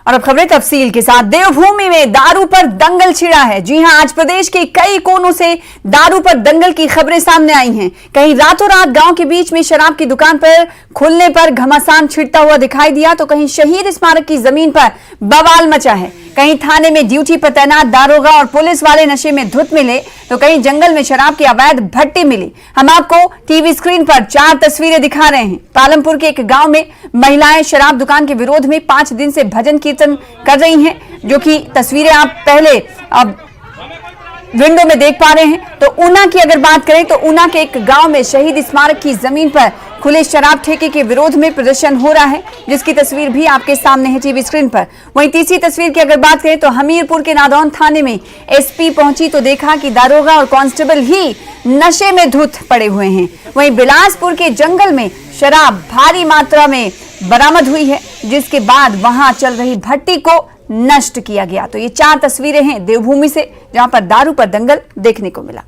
और अब खबरें तफसील के साथ। देवभूमि में दारू पर दंगल छिड़ा है। जी हां, आज प्रदेश के कई कोनों से दारू पर दंगल की खबरें सामने आई हैं। कहीं रातों रात गांव के बीच में शराब की दुकान पर खुलने पर घमासान छिड़ता हुआ दिखाई दिया, तो कहीं शहीद स्मारक की जमीन पर बवाल मचा है। कहीं थाने में ड्यूटी पर तैनात दारोगा और पुलिस वाले नशे में धुत मिले, तो कहीं जंगल में शराब की अवैध भट्टी मिली। हम आपको टीवी स्क्रीन पर 4 तस्वीरें दिखा रहे हैं। पालमपुर के एक गांव में महिलाएं शराब दुकान के विरोध में 5 दिन से भजन कीर्तन कर रही हैं, जो कि तस्वीरें आप पहले अब विंडो में देख पा रहे हैं। तो ऊना की अगर बात करें तो ऊना के एक गांव में शहीद स्मारक की जमीन पर खुले शराब ठेके के विरोध में प्रदर्शन हो रहा है, जिसकी तस्वीर भी आपके सामने है टीवी स्क्रीन पर। वहीं तीसरी तस्वीर की अगर बात करें तो हमीरपुर के नादौन थाने में एसपी पहुंची तो देखा कि दारोगा और कांस्टेबल ही नशे में धुत पड़े हुए हैं। वहीं बिलासपुर के जंगल में शराब भारी मात्रा में बरामद हुई है, जिसके बाद वहां चल रही भट्टी को नष्ट किया गया। तो ये 4 तस्वीरें हैं देवभूमि से, जहां पर दारू पर दंगल देखने को मिला।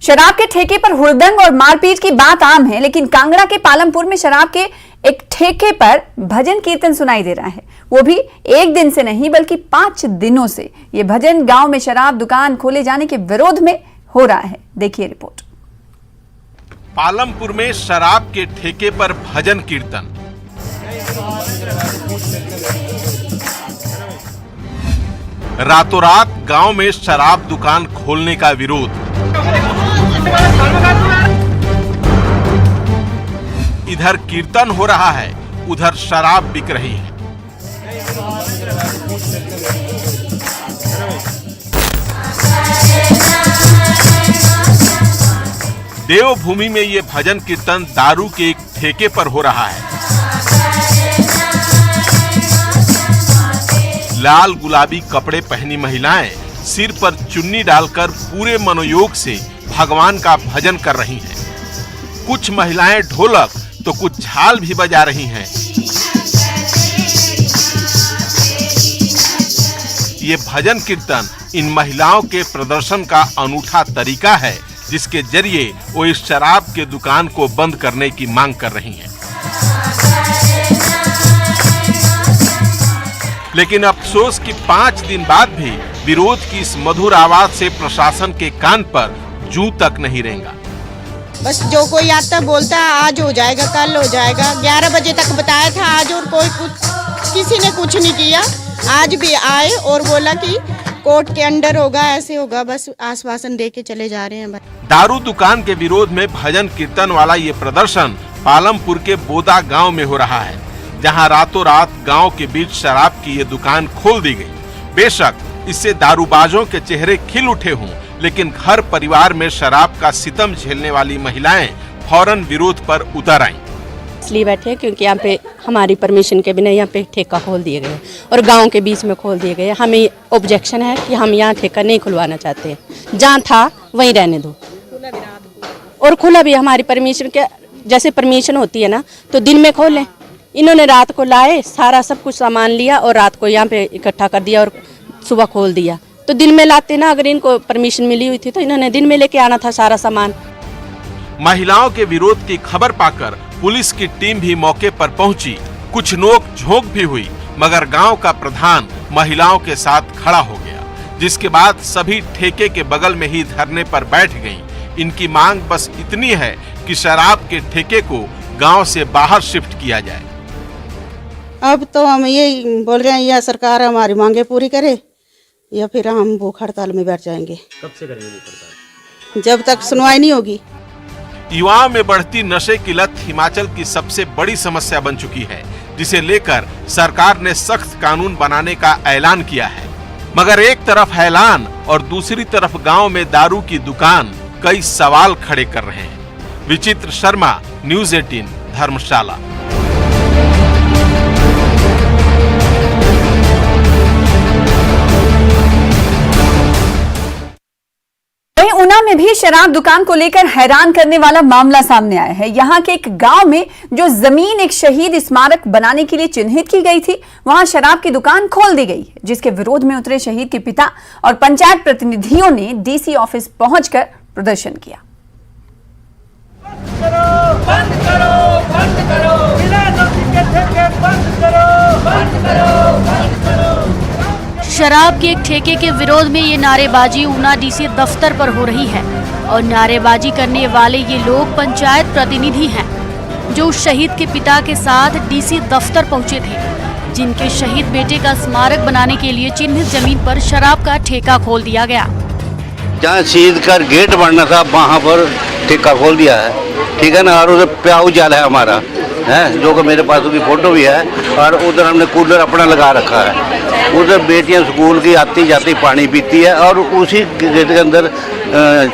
शराब के ठेके पर हुड़दंग और मारपीट की बात आम है, लेकिन कांगड़ा के पालमपुर में शराब के एक ठेके पर भजन कीर्तन सुनाई दे रहा है। वो भी एक दिन से नहीं बल्कि 5 दिनों से। ये भजन गांव में शराब दुकान खोले जाने के विरोध में हो रहा है। देखिए रिपोर्ट। पालमपुर में शराब के ठेके पर भजन कीर्तन। रातों रात गांव में शराब दुकान खोलने का विरोध। इधर कीर्तन हो रहा है, उधर शराब बिक रही है। देवभूमि में ये भजन कीर्तन दारू के एक ठेके पर हो रहा है। लाल गुलाबी कपड़े पहनी महिलाएं सिर पर चुन्नी डालकर पूरे मनोयोग से भगवान का भजन कर रही हैं। कुछ महिलाएं ढोलक तो कुछ झाल भी बजा रही हैं। ये भजन कीर्तन इन महिलाओं के प्रदर्शन का अनूठा तरीका है, जिसके जरिए वो इस शराब के दुकान को बंद करने की मांग कर रही हैं। लेकिन अफसोस कि 5 दिन बाद भी विरोध की इस मधुर आवाज से प्रशासन के कान पर जूं तक नहीं रेंगा। बस जो कोई आता बोलता है आज हो जाएगा, कल हो जाएगा। 11 बजे तक बताया था आज, और किसी ने कुछ नहीं किया। आज भी आए और बोला कि कोर्ट के अंडर होगा, ऐसे होगा, बस आश्वासन दे के चले जा रहे हैं। दारू दुकान के विरोध में भजन कीर्तन वाला ये प्रदर्शन पालमपुर के बोदा गांव में हो रहा है, जहां रातों रात गांव के बीच शराब की ये दुकान खोल दी गई। बेशक इससे दारूबाजों के चेहरे खिल उठे हों, लेकिन घर परिवार में शराब का सितम झेलने वाली महिलाएं फौरन विरोध पर उतर आईं। इसलिए बैठे क्योंकि यहाँ पे हमारी परमिशन के बिना यहाँ पे ठेका खोल दिए गए और गांव के बीच में खोल दिए गए। हमें ऑब्जेक्शन है कि हम यहाँ ठेका नहीं खुलवाना चाहते हैं। जहाँ था वहीं रहने दो, और खुला भी हमारी परमिशन के जैसे परमिशन होती है ना, तो दिन में खोलें। इन्होंने रात को लाए, सारा सब कुछ सामान लिया और रात को यहाँ पे इकट्ठा कर दिया और सुबह खोल दिया। तो दिन में लाते ना, अगर इनको परमिशन मिली हुई थी तो इन्होंने दिन में लेके आना था सारा सामान। महिलाओं के विरोध की खबर पाकर पुलिस की टीम भी मौके पर पहुंची। कुछ नोक झोंक भी हुई, मगर गांव का प्रधान महिलाओं के साथ खड़ा हो गया, जिसके बाद सभी ठेके के बगल में ही धरने पर बैठ गईं। इनकी मांग बस इतनी है कि शराब के ठेके को गांव से बाहर शिफ्ट किया जाए। अब तो हम ये बोल रहे हैं, या सरकार हमारी मांगे पूरी करे या फिर हम भूख हड़ताल में बैठ जाएंगे। कब से करेंगे भूख हड़ताल? जब तक सुनवाई नहीं होगी। युवाओं में बढ़ती नशे की लत हिमाचल की सबसे बड़ी समस्या बन चुकी है, जिसे लेकर सरकार ने सख्त कानून बनाने का ऐलान किया है। मगर एक तरफ ऐलान और दूसरी तरफ गांव में दारू की दुकान कई सवाल खड़े कर रहे हैं। विचित्र शर्मा, न्यूज़ 18, धर्मशाला। ऊना में भी शराब दुकान को लेकर हैरान करने वाला मामला सामने आया है। यहां के एक गांव में जो जमीन एक शहीद स्मारक बनाने के लिए चिन्हित की गई थी, वहां शराब की दुकान खोल दी गई, जिसके विरोध में उतरे शहीद के पिता और पंचायत प्रतिनिधियों ने डीसी ऑफिस पहुंचकर प्रदर्शन किया। बंद करो, बंद करो, बंद करो, शराब के एक ठेके के विरोध में ये नारेबाजी ऊना डीसी दफ्तर पर हो रही है और नारेबाजी करने वाले ये लोग पंचायत प्रतिनिधि हैं जो उस शहीद के पिता के साथ डीसी दफ्तर पहुंचे थे जिनके शहीद बेटे का स्मारक बनाने के लिए चिन्हित जमीन पर शराब का ठेका खोल दिया गया। जहाँ शहीद का गेट बनना था वहाँ पर ठेका खोल दिया है, ठीक है ना। और उधर प्याऊ जाल है हमारा, है जो कि मेरे पास उसकी फोटो भी है। और उधर हमने कूलर अपना लगा रखा है। उधर बेटियां स्कूल की आती जाती पानी पीती है और उसी गेट के अंदर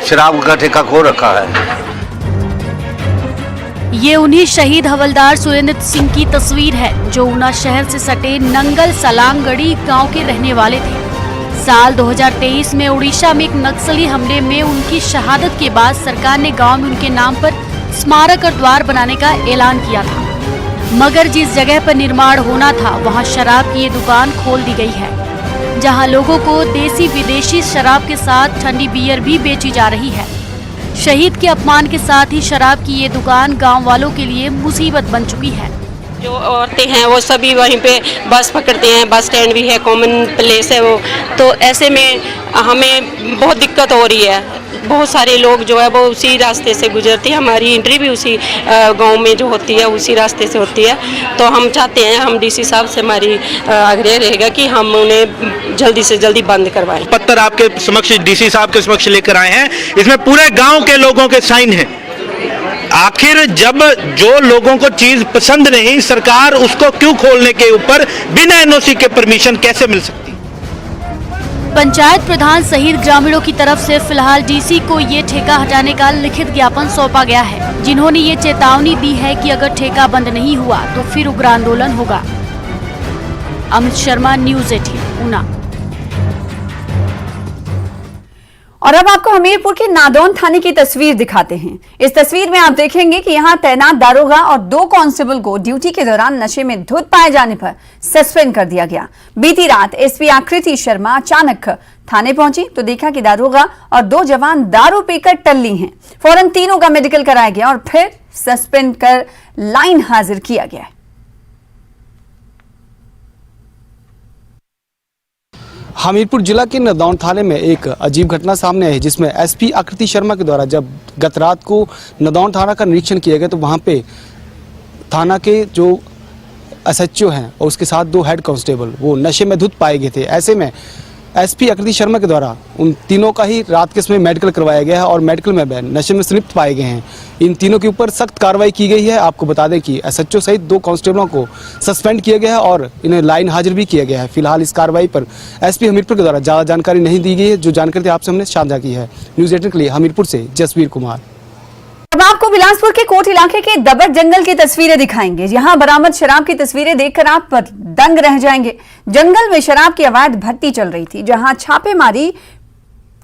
शराब का ठेका खोल रखा है। ये उन्हीं शहीद हवलदार सुरेंद्र सिंह की तस्वीर है जो ऊना शहर से सटे नंगल सलांगड़ी गांव के रहने वाले थे। साल 2023 में उड़ीसा में एक नक्सली हमले में उनकी शहादत के बाद सरकार ने गांव में उनके नाम पर स्मारक और द्वार बनाने का ऐलान किया था, मगर जिस जगह पर निर्माण होना था वहां शराब की ये दुकान खोल दी गई है जहां लोगों को देसी विदेशी शराब के साथ ठंडी बियर भी बेची जा रही है। शहीद के अपमान के साथ ही शराब की ये दुकान गांव वालों के लिए मुसीबत बन चुकी है। जो औरतें हैं वो सभी वहीं पे बस पकड़ते हैं, बस स्टैंड भी है, कॉमन प्लेस है वो, तो ऐसे में हमें बहुत दिक्कत हो रही है। बहुत सारे लोग जो है वो उसी रास्ते से गुजरते हैं, हमारी एंट्री भी उसी गांव में जो होती है उसी रास्ते से होती है। तो हम चाहते हैं, हम डीसी साहब से हमारी आग्रह रहेगा कि हम उन्हें जल्दी से जल्दी बंद करवाएं। पत्र आपके समक्ष डीसी साहब के समक्ष लेकर आए हैं, इसमें पूरे गांव के लोगों के साइन हैं। आखिर जब जो लोगों को चीज पसंद नहीं, सरकार उसको क्यों खोलने के ऊपर बिना एनओसी के परमिशन कैसे मिल सकती? पंचायत प्रधान सहित ग्रामीणों की तरफ से फिलहाल डीसी को ये ठेका हटाने का लिखित ज्ञापन सौंपा गया है, जिन्होंने ये चेतावनी दी है कि अगर ठेका बंद नहीं हुआ तो फिर उग्र आंदोलन होगा। अमित शर्मा, न्यूज़ 18 ऊना। और अब आपको हमीरपुर के नादौन थाने की तस्वीर दिखाते हैं। इस तस्वीर में आप देखेंगे कि यहां तैनात दारोगा और 2 कांस्टेबल को ड्यूटी के दौरान नशे में धुत पाए जाने पर सस्पेंड कर दिया गया। बीती रात एसपी आकृति शर्मा अचानक थाने पहुंची तो देखा कि दारोगा और 2 जवान दारू पीकर टल्ली हैं। फौरन तीनों का मेडिकल कराया गया और फिर सस्पेंड कर लाइन हाजिर किया गया। हमीरपुर जिला के नदौन थाने में एक अजीब घटना सामने आई जिसमें एसपी आकृति शर्मा के द्वारा जब गत रात को नदौन थाना का निरीक्षण किया गया तो वहां पे थाना के जो एसएचओ हैं और उसके साथ 2 हेड कांस्टेबल वो नशे में धुत पाए गए थे। ऐसे में एसपी आकृति शर्मा के द्वारा उन तीनों का ही रात के समय मेडिकल करवाया गया है और मेडिकल में नशे में संलिप्त पाए गए हैं। इन तीनों के ऊपर सख्त कार्रवाई की गई है। आपको बता दें कि एसएचओ सहित 2 कांस्टेबलों को सस्पेंड किया गया है और इन्हें लाइन हाजिर भी किया गया है। फिलहाल इस कार्रवाई पर एसपी हमीरपुर के द्वारा ज़्यादा जानकारी नहीं दी गई है। जो जानकारी आपसे हमने साझा की है। न्यूज़ 18 के लिए हमीरपुर से जसवीर कुमार। अब आपको बिलासपुर के कोट इलाके के दबट जंगल की तस्वीरें दिखाएंगे। यहां बरामद शराब की तस्वीरें देखकर आप दंग रह जाएंगे। जंगल में शराब की अवैध भट्टी चल रही थी, जहां छापेमारी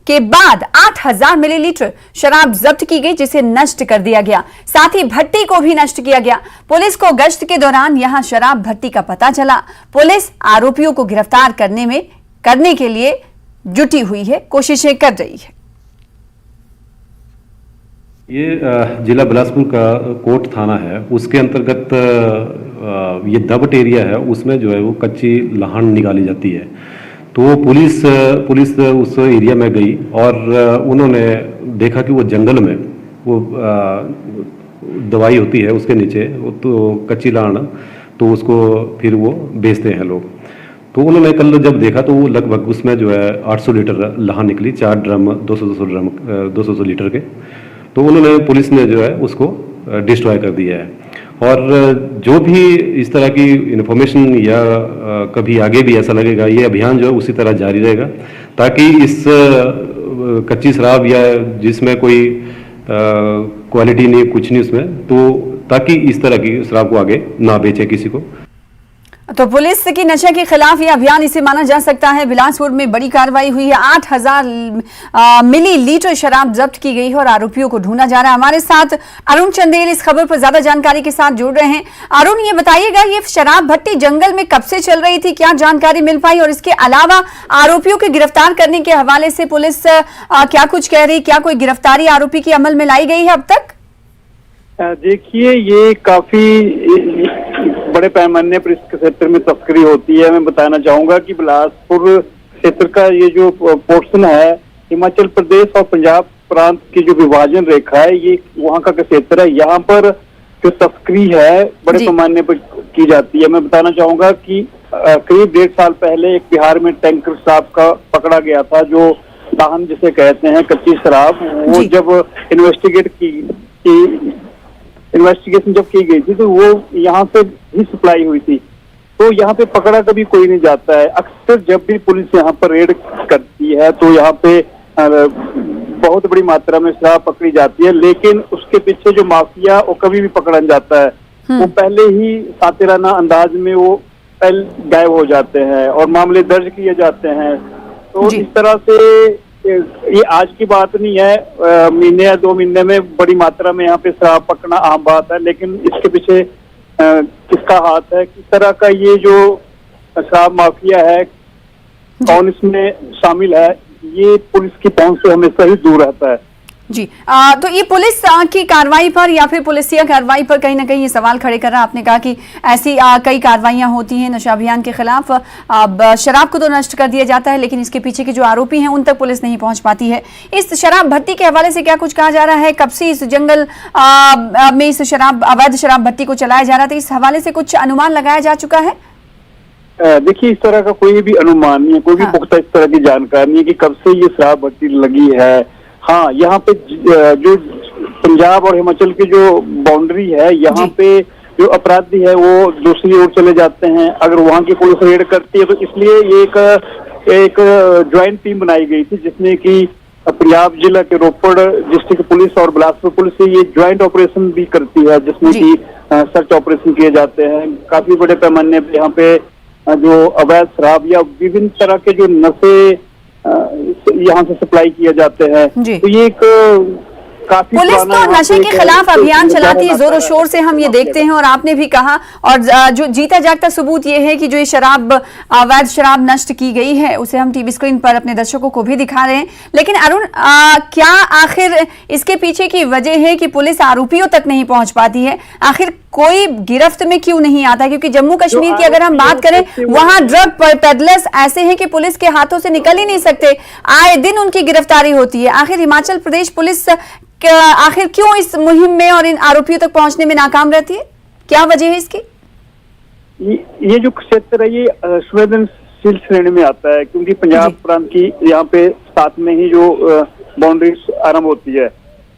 के बाद 8000 मिलीलीटर शराब जब्त की गई, जिसे नष्ट कर दिया गया। साथ ही भट्टी को भी नष्ट किया गया। पुलिस को गश्त के दौरान यहां शराब भट्टी का पता चला। पुलिस आरोपियों को गिरफ्तार करने के लिए जुटी हुई है, कोशिशें कर रही है। ये जिला बिलासपुर का कोट थाना है, उसके अंतर्गत ये दबट एरिया है, उसमें जो है वो कच्ची लहान निकाली जाती है। तो पुलिस उस एरिया में गई और उन्होंने देखा कि वो जंगल में वो दवाई होती है उसके नीचे, वो तो कच्ची लहान, तो उसको फिर वो बेचते हैं लोग। तो उन्होंने कल जब देखा तो वो लगभग उसमें जो है 800 लीटर लहान निकली, 4 ड्रम 200 लीटर के। तो उन्होंने पुलिस ने जो है उसको डिस्ट्रॉय कर दिया है। और जो भी इस तरह की इन्फॉर्मेशन या कभी आगे भी ऐसा लगेगा, ये अभियान जो है उसी तरह जारी रहेगा, ताकि इस कच्ची शराब या जिसमें कोई क्वालिटी नहीं, कुछ नहीं उसमें, तो ताकि इस तरह की शराब को आगे ना बेचे किसी को। तो पुलिस की नशे के खिलाफ यह अभियान इसे माना जा सकता है। बिलासपुर में बड़ी कार्रवाई हुई है। 8000 मिलीलीटर शराब जब्त की गई है और आरोपियों को ढूंढा जा रहा है। हमारे साथ अरुण चंदेल इस खबर पर ज्यादा जानकारी के साथ जुड़ रहे हैं। अरुण, ये बताइएगा, ये शराब भट्टी जंगल में कब से चल रही थी, क्या जानकारी मिल पाई, और इसके अलावा आरोपियों को गिरफ्तार करने के हवाले से पुलिस क्या कुछ कह रही, क्या कोई गिरफ्तारी आरोपी की अमल में लाई गई है अब तक? देखिए, ये काफी बड़े पैमाने पर इस क्षेत्र में तस्करी होती है। मैं बताना चाहूंगा कि बिलासपुर क्षेत्र का ये जो पोर्शन है, हिमाचल प्रदेश और पंजाब प्रांत की जो विभाजन रेखा है, ये वहाँ का क्षेत्र है। यहाँ पर जो तस्करी है बड़े पैमाने पर की जाती है। मैं बताना चाहूंगा कि करीब 1.5 साल पहले एक बिहार में टैंकर शराब का पकड़ा गया था, जो लाहन जिसे कहते हैं, कच्ची शराब। वो जब इन्वेस्टिगेशन जब की गई थी तो वो यहाँ से ही सप्लाई हुई थी, तो यहाँ पे पकड़ा कभी कोई नहीं जाता है। अक्सर जब भी पुलिस यहाँ पर रेड करती है तो यहाँ पे बहुत बड़ी मात्रा में शराब पकड़ी जाती है, लेकिन उसके पीछे जो माफिया वो कभी भी पकड़ा जाता है। वो पहले ही सातिराना अंदाज में वो पहले गायब हो जाते हैं और मामले दर्ज किए जाते हैं। तो इस तरह से ये आज की बात नहीं है, महीने या 2 महीने में बड़ी मात्रा में यहाँ पे शराब पकड़ना आम बात है। लेकिन इसके पीछे किसका हाथ है, किस तरह का ये जो शराब माफिया है, कौन इसमें शामिल है, ये पुलिस की पहुंच से हमेशा ही दूर रहता है। जी तो ये पुलिस की कार्रवाई पर या फिर पुलिसिया कार्रवाई पर कहीं ना कहीं ये सवाल खड़े कर रहा। आपने कहा कि ऐसी कई कार्रवाइयां होती हैं नशा अभियान के खिलाफ, शराब को तो नष्ट कर दिया जाता है, लेकिन इसके पीछे के जो आरोपी हैं उन तक पुलिस नहीं पहुंच पाती है। इस शराब भट्टी के हवाले से क्या कुछ कहा जा रहा है? कब से इस जंगल में इस अवैध शराब भट्टी को चलाया जा रहा था, इस हवाले से कुछ अनुमान लगाया जा चुका है? देखिए, इस तरह का कोई भी अनुमान नहीं है, कोई भी पुख्ता इस तरह की जानकारी नहीं है कि कब से ये शराब भट्टी लगी है। हाँ, यहाँ पे जो पंजाब और हिमाचल की जो बाउंड्री है, यहाँ पे जो अपराधी है वो दूसरी ओर चले जाते हैं। अगर वहाँ की पुलिस रेड करती है तो इसलिए ये एक ज्वाइंट टीम बनाई गई थी, जिसमें कि पंजाब जिला के रोपड़ डिस्ट्रिक्ट पुलिस और बिलासपुर पुलिस से ये ज्वाइंट ऑपरेशन भी करती है, जिसमें कि सर्च ऑपरेशन किए जाते हैं। काफी बड़े पैमाने पे यहाँ पे जो अवैध शराब या विभिन्न तरह के जो नशे यहाँ से सप्लाई किए जाते हैं। तो ये एक काफी पुलिस तो नशे के खिलाफ अभियान चलाती है जोरों शोर से, हम ये देखते हैं। और आपने भी कहा, और जो जीता जागता सबूत ये है कि जो ये शराब अवैध शराब नष्ट की गई है उसे हम टीवी स्क्रीन पर अपने दर्शकों को भी दिखा रहे हैं। लेकिन अरुण, क्या आखिर इसके पीछे की वजह है कि पुलिस आरोपियों तक नहीं पहुंच पाती है? आखिर कोई गिरफ्त में क्यों नहीं आता? क्योंकि जम्मू कश्मीर की अगर हम बात करें, वहां ड्रग पेडलर्स ऐसे हैं कि पुलिस के हाथों से निकल ही नहीं सकते, आए दिन उनकी गिरफ्तारी होती है। आखिर हिमाचल प्रदेश पुलिस आखिर क्यों इस मुहिम में और इन आरोपियों तक पहुंचने में नाकाम रहती है? क्या वजह है इसकी? ये जो क्षेत्र है ये संवेदनशील श्रेणी में आता है, क्योंकि पंजाब प्रांत की यहाँ पे साथ में ही जो बाउंड्री आरंभ होती है।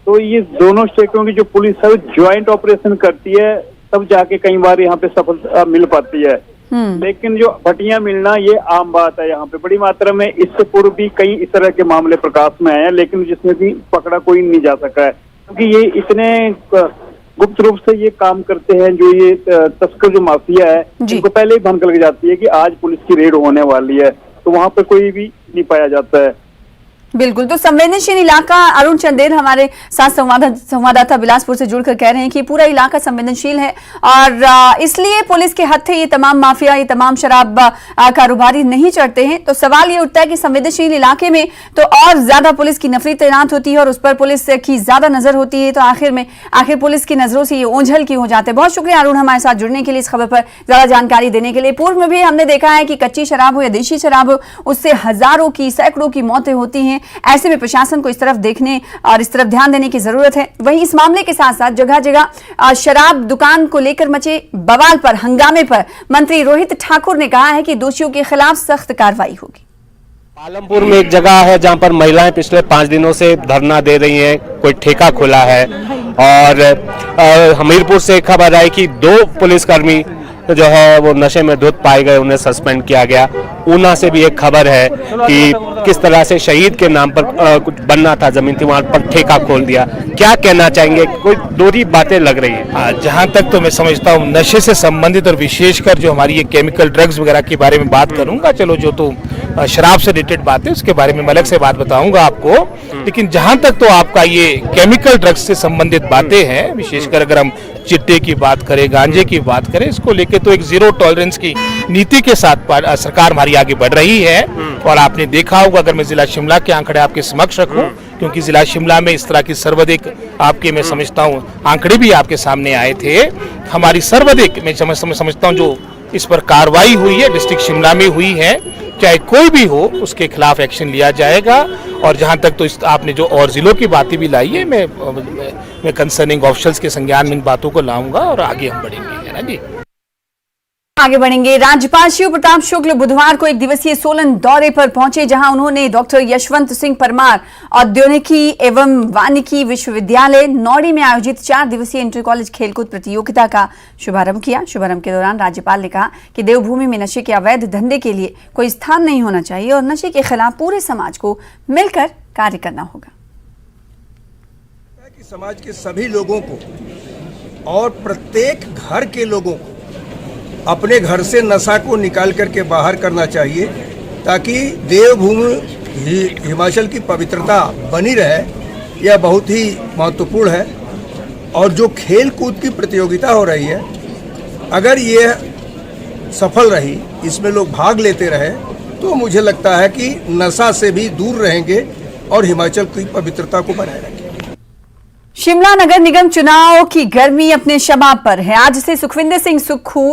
तो ये दोनों स्टेटों की जो पुलिस है वो ज्वाइंट ऑपरेशन करती है, तब जाके कई बार यहाँ पे सफलता मिल पाती है। लेकिन जो भट्टियां मिलना ये आम बात है यहाँ पे बड़ी मात्रा में। इससे पूर्व भी कई इस तरह के मामले प्रकाश में आए हैं, लेकिन जिसमें भी पकड़ा कोई नहीं जा सका है, क्योंकि ये इतने गुप्त रूप से ये काम करते हैं। जो ये तस्कर जो माफिया है, इनको पहले ही भनक लग जाती है कि आज पुलिस की रेड होने वाली है, तो वहां पे कोई भी नहीं पाया जाता है। बिल्कुल, तो संवेदनशील इलाका, अरुण चंदेल हमारे साथ संवाददाता बिलासपुर से जुड़कर कह रहे हैं कि पूरा इलाका संवेदनशील है और इसलिए पुलिस के हत्थे ये तमाम माफिया, ये तमाम शराब कारोबारी नहीं चढ़ते हैं। तो सवाल ये उठता है कि संवेदनशील इलाके में तो और ज्यादा पुलिस की नफरी तैनात होती है और उस पर पुलिस की ज्यादा नजर होती है, तो आखिर पुलिस की नजरों से ये ओझल क्यों हो जाते हैं? बहुत शुक्रिया अरुण हमारे साथ जुड़ने के लिए, इस खबर पर ज्यादा जानकारी देने के लिए। पूर्व में भी हमने देखा है कि कच्ची शराब हो या देशी शराब हो, उससे हजारों की, सैकड़ों की मौतें होती हैं। ऐसे में प्रशासन को इस तरफ देखने और इस तरफ ध्यान देने की जरूरत है। वहीं इस मामले के साथ साथ जगह जगह शराब दुकान को लेकर मचे बवाल पर, हंगामे पर मंत्री रोहित ठाकुर ने कहा है कि दोषियों के खिलाफ सख्त कार्रवाई होगी। पालमपुर में एक जगह है जहां पर महिलाएं पिछले 5 दिनों से धरना दे रही हैं, कोई ठेका खुला है। और हमीरपुर से खबर आई कि 2 पुलिसकर्मी जो है वो नशे में धुत पाए गए, उन्हें सस्पेंड किया गया। ऊना से भी एक खबर है कि किस तरह से शहीद के नाम पर कुछ बनना था जमीन थी, वहां पर ठेका खोल दिया। क्या कहना चाहेंगे? कोई दोहरी बातें लग रही है। जहां तक तो मैं समझता हूँ नशे से संबंधित और विशेषकर जो हमारी ये केमिकल ड्रग्स वगैरह के बारे में बात करूंगा, चलो जो तो शराब से रिलेटेड बात है उसके बारे में अलग से बात बताऊंगा आपको। लेकिन जहां तक तो आपका ये केमिकल ड्रग्स से संबंधित बातें हैं, विशेषकर अगर हम चिट्टे की बात करें, गांजे की बात करें, इसको लेके तो एक जीरो टॉलरेंस की नीति के साथ सरकार हमारी आगे बढ़ रही है। और आपने देखा होगा, अगर मैं जिला शिमला के आंकड़े आपके समक्ष रखूं, क्योंकि जिला शिमला में इस तरह की सर्वाधिक आपके मैं समझता हूँ आंकड़े भी आपके सामने आए थे। हमारी सर्वाधिक मैं समझता हूँ जो इस पर कार्रवाई हुई है डिस्ट्रिक्ट शिमला में हुई है, चाहे कोई भी हो उसके खिलाफ एक्शन लिया जाएगा। और जहां तक तो आपने जो और जिलों की बातें भी लाई है, मैं कंसर्निंग ऑफिशियल्स के संज्ञान में इन बातों को लाऊंगा और आगे हम बढ़ेंगे, है ना जी। आगे बढ़ेंगे। राज्यपाल शिव प्रताप शुक्ल बुधवार को एक दिवसीय सोलन दौरे पर पहुंचे, जहां उन्होंने डॉक्टर यशवंत सिंह परमार औद्योगिकी एवं वानिकी विश्वविद्यालय नौड़ी में आयोजित 4 दिवसीय इंटर कॉलेज खेलकूद प्रतियोगिता का शुभारंभ किया। शुभारंभ के दौरान राज्यपाल ने कहा कि देवभूमि में नशे के अवैध धंधे के लिए कोई स्थान नहीं होना चाहिए और नशे के खिलाफ पूरे समाज को मिलकर कार्य करना होगा। कि समाज के सभी लोगों को और प्रत्येक घर के लोगों को अपने घर से नशा को निकाल करके बाहर करना चाहिए, ताकि देवभूमि हिमाचल की पवित्रता बनी रहे। यह बहुत ही महत्वपूर्ण है। और जो खेल कूद की प्रतियोगिता हो रही है, अगर ये सफल रही, इसमें लोग भाग लेते रहे, तो मुझे लगता है कि नशा से भी दूर रहेंगे और हिमाचल की पवित्रता को बनाए रखेंगे। शिमला नगर निगम चुनाव की गर्मी अपने शबाब पर है। आज से सुखविंदर सिंह सुक्खू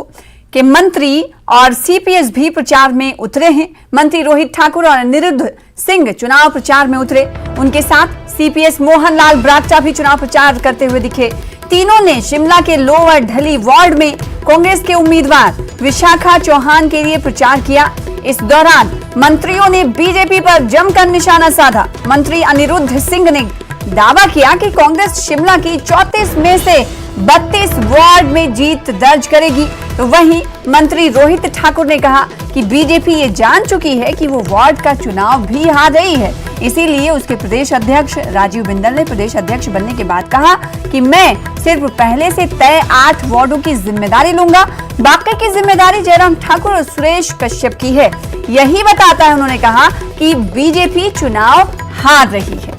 के मंत्री और सीपीएस भी प्रचार में उतरे हैं। मंत्री रोहित ठाकुर और अनिरुद्ध सिंह चुनाव प्रचार में उतरे। उनके साथ सीपीएस मोहन लाल ब्राक्टा भी चुनाव प्रचार करते हुए दिखे। तीनों ने शिमला के लोअर ढली वार्ड में कांग्रेस के उम्मीदवार विशाखा चौहान के लिए प्रचार किया। इस दौरान मंत्रियों ने बीजेपी पर जमकर निशाना साधा। मंत्री अनिरुद्ध सिंह ने दावा किया कि कांग्रेस शिमला की 34 में से 32 वार्ड में जीत दर्ज करेगी। तो वहीं मंत्री रोहित ठाकुर ने कहा कि बीजेपी ये जान चुकी है कि वो वार्ड का चुनाव भी हार रही है, इसीलिए उसके प्रदेश अध्यक्ष राजीव बिंदल ने प्रदेश अध्यक्ष बनने के बाद कहा कि मैं सिर्फ पहले से तय 8 वार्डों की जिम्मेदारी लूंगा, बाकी की जिम्मेदारी जयराम ठाकुर और सुरेश कश्यप की है। यही बताता है, उन्होंने कहा कि बीजेपी चुनाव हार रही है।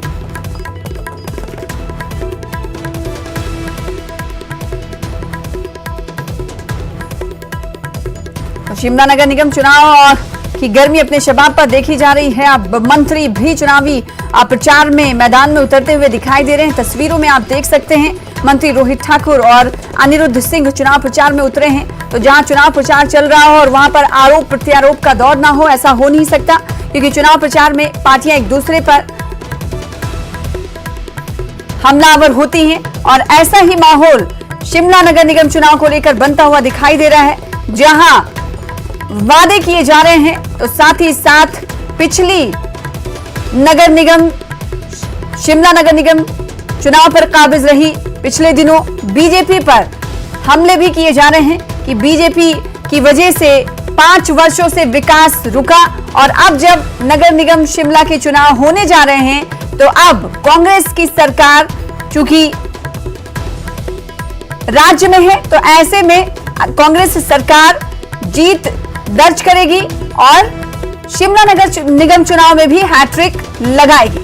शिमला नगर निगम चुनाव की गर्मी अपने शबाब पर देखी जा रही है। अब मंत्री भी चुनावी प्रचार में मैदान में उतरते हुए दिखाई दे रहे हैं। तस्वीरों में आप देख सकते हैं मंत्री रोहित ठाकुर और अनिरुद्ध सिंह चुनाव प्रचार में उतरे हैं। तो जहां चुनाव प्रचार चल रहा हो और वहां पर आरोप प्रत्यारोप का दौर ना हो, ऐसा हो नहीं सकता, क्योंकि चुनाव प्रचार में पार्टियां एक दूसरे पर हमलावर होती हैं। और ऐसा ही माहौल शिमला नगर निगम चुनाव को लेकर बनता हुआ दिखाई दे रहा है, जहां वादे किए जा रहे हैं, तो साथ ही साथ पिछली नगर निगम शिमला नगर निगम चुनाव पर काबिज रही। पिछले दिनों बीजेपी पर हमले भी किए जा रहे हैं कि बीजेपी की वजह से 5 वर्षों से विकास रुका, और अब जब नगर निगम शिमला के चुनाव होने जा रहे हैं, तो अब कांग्रेस की सरकार चूंकि राज्य में है, तो ऐसे में कांग्रेस सरकार जीत दर्ज करेगी और शिमला नगर निगम चुनाव में भी हैट्रिक लगाएगी।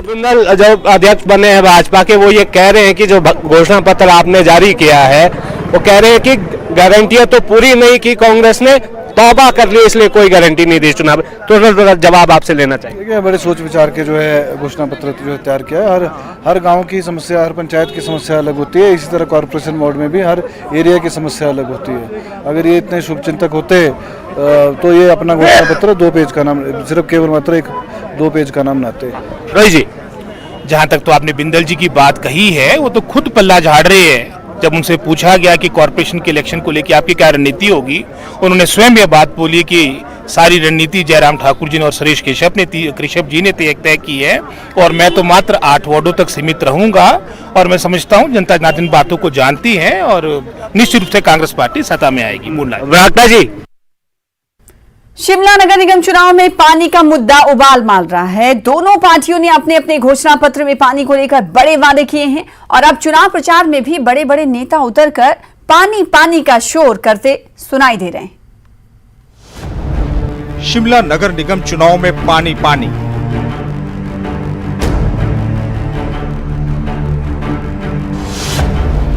बिंदल जो अध्यक्ष बने हैं भाजपा के, वो ये कह रहे हैं कि जो घोषणा पत्र आपने जारी किया है, वो कह रहे हैं कि गारंटियां तो पूरी नहीं की कांग्रेस ने, तौबा कर ली, इसलिए कोई गारंटी नहीं दी चुनाव। तो जवाब आपसे लेना चाहिए। देखिए, बड़े सोच विचार के जो है घोषणा पत्र जो है तैयार किया है। हर गांव की समस्या, हर पंचायत की समस्या अलग होती है। इसी तरह कॉर्पोरेशन वार्ड में भी हर एरिया की समस्या अलग होती है। अगर ये इतने शुभचिंतक होते तो ये अपना घोषणा पत्र 2 पेज का नाम, सिर्फ केवल मात्र 2 पेज का नाम लाते। रोहित जी, जहां तक तो आपने बिंदल जी की बात कही है, वो तो खुद पल्ला झाड़ रहे हैं। जब उनसे पूछा गया कि कॉर्पोरेशन के इलेक्शन को लेकर आपकी क्या रणनीति होगी, उन्होंने स्वयं यह बात बोली कि सारी रणनीति जयराम ठाकुर जी ने और सुरेश कश्यप जी ने तय की है, और मैं तो मात्र 8 वार्डों तक सीमित रहूंगा। और मैं समझता हूं जनता इन बातों को जानती है और निश्चित रूप से कांग्रेस पार्टी सत्ता में आएगी। ब्राक्टा जी, शिमला नगर निगम चुनाव में पानी का मुद्दा उबाल मार रहा है। दोनों पार्टियों ने अपने अपने घोषणा पत्र में पानी को लेकर बड़े वादे किए हैं, और अब चुनाव प्रचार में भी बड़े बड़े नेता उतरकर पानी पानी का शोर करते सुनाई दे रहे हैं। शिमला नगर निगम चुनाव में पानी पानी।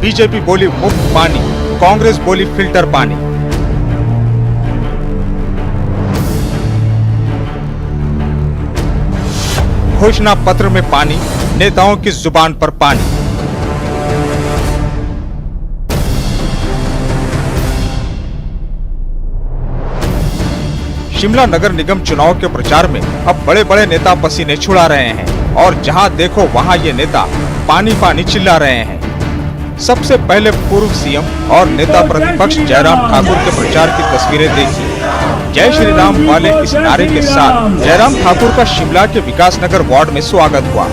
बीजेपी बोली मुफ्त पानी, कांग्रेस बोली फिल्टर पानी। घोषणा पत्र में पानी, नेताओं की जुबान पर पानी। शिमला नगर निगम चुनाव के प्रचार में अब बड़े बड़े नेता पसीने छुड़ा रहे हैं और जहां देखो वहां ये नेता पानी पानी चिल्ला रहे हैं। सबसे पहले पूर्व सीएम और नेता प्रतिपक्ष जयराम ठाकुर के प्रचार की तस्वीरें देखी। जय श्री राम वाले इस नारे के साथ जयराम ठाकुर का शिमला के विकास नगर वार्ड में स्वागत हुआ,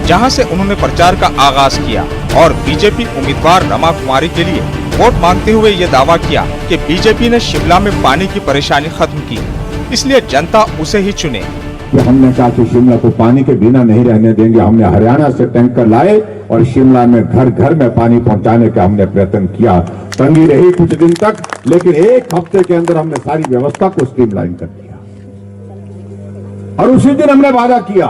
जहां से उन्होंने प्रचार का आगाज किया और बीजेपी उम्मीदवार रमा कुमारी के लिए वोट मांगते हुए ये दावा किया कि बीजेपी ने शिमला में पानी की परेशानी खत्म की, इसलिए जनता उसे ही चुने। कि हमने कहा कि शिमला को पानी के बिना नहीं रहने देंगे। हमने हरियाणा से टैंकर लाए और शिमला में घर घर में पानी पहुंचाने का हमने प्रयत्न किया। तंगी रही कुछ दिन तक, लेकिन एक हफ्ते के अंदर हमने सारी व्यवस्था को स्ट्रीमलाइन कर दिया। और उसी दिन हमने वादा किया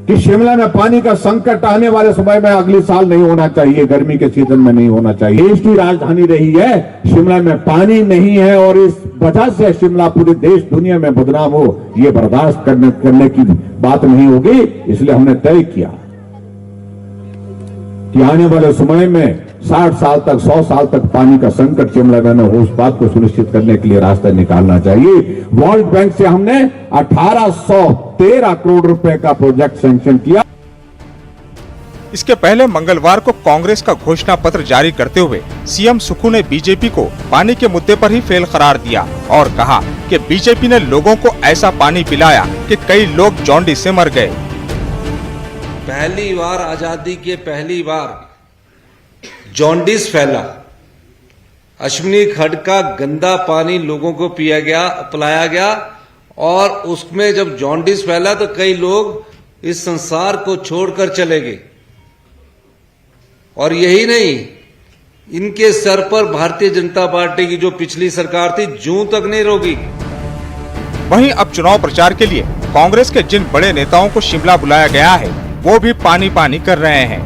कि शिमला में पानी का संकट आने वाले समय में अगले साल नहीं होना चाहिए, गर्मी के सीजन में नहीं होना चाहिए। देश की राजधानी रही है, शिमला में पानी नहीं है और इस वजह से शिमला पूरे देश दुनिया में बदनाम हो, ये बर्दाश्त करने की बात नहीं होगी। इसलिए हमने तय किया कि आने वाले समय में 60 साल तक 100 साल तक पानी का संकट शिमला में न हो, उस बात को सुनिश्चित करने के लिए रास्ता निकालना चाहिए। वर्ल्ड बैंक से हमने 1813 करोड़ रुपए का प्रोजेक्ट सैंक्शन किया। इसके पहले मंगलवार को कांग्रेस का घोषणा पत्र जारी करते हुए सीएम सुक्खू ने बीजेपी को पानी के मुद्दे पर ही फेल करार दिया और कहा कि बीजेपी ने लोगों को ऐसा पानी पिलाया कि कई लोग जॉन्डिस से मर गए। पहली बार आजादी के पहली बार जॉन्डिस फैला, अश्विनी खड्ड का गंदा पानी लोगों को पिलाया गया और उसमें जब जॉन्डिस फैला तो कई लोग इस संसार को छोड़कर चले गए। और यही नहीं, इनके सर पर भारतीय जनता पार्टी की जो पिछली सरकार थी जूं तक नहीं रोकी। वहीं अब चुनाव प्रचार के लिए कांग्रेस के जिन बड़े नेताओं को शिमला बुलाया गया है वो भी पानी पानी कर रहे हैं।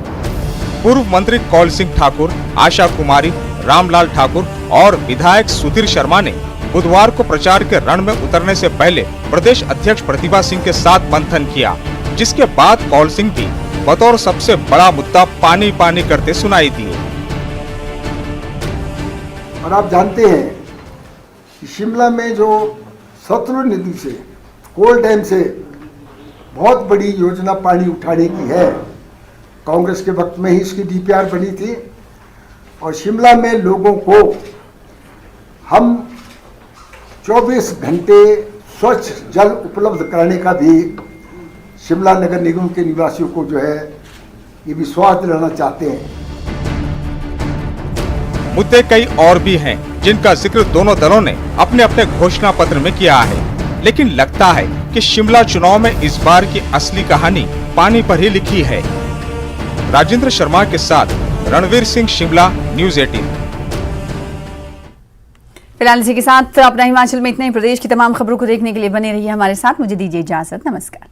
पूर्व मंत्री कौल सिंह ठाकुर, आशा कुमारी, रामलाल ठाकुर और विधायक सुधीर शर्मा ने बुधवार को प्रचार के रण में उतरने से पहले प्रदेश अध्यक्ष प्रतिभा सिंह के साथ मंथन किया, जिसके बाद कौल सिंह भी बतौर सबसे बड़ा मुद्दा पानी पानी करते सुनाई दिए। और आप जानते हैं कि शिमला में जो सतलुज नदी से, कोल डैम से बहुत बड़ी योजना पानी उठाने की है, कांग्रेस के वक्त में ही इसकी डीपीआर बनी थी और शिमला में लोगों को हम 24 घंटे स्वच्छ जल उपलब्ध कराने का भी शिमला नगर निगम के निवासियों को जो है ये विश्वास दिलाना चाहते हैं। मुद्दे कई और भी हैं जिनका जिक्र दोनों दलों ने अपने अपने घोषणा पत्र में किया है, लेकिन लगता है कि शिमला चुनाव में इस बार की असली कहानी पानी पर ही लिखी है। राजेंद्र शर्मा के साथ रणवीर सिंह, शिमला, न्यूज़ 18। फिलहाल इसी के साथ अपना हिमाचल में इतने ही। प्रदेश की तमाम खबरों को देखने के लिए बने रहिए हमारे साथ। मुझे दीजिए इजाजत। नमस्कार।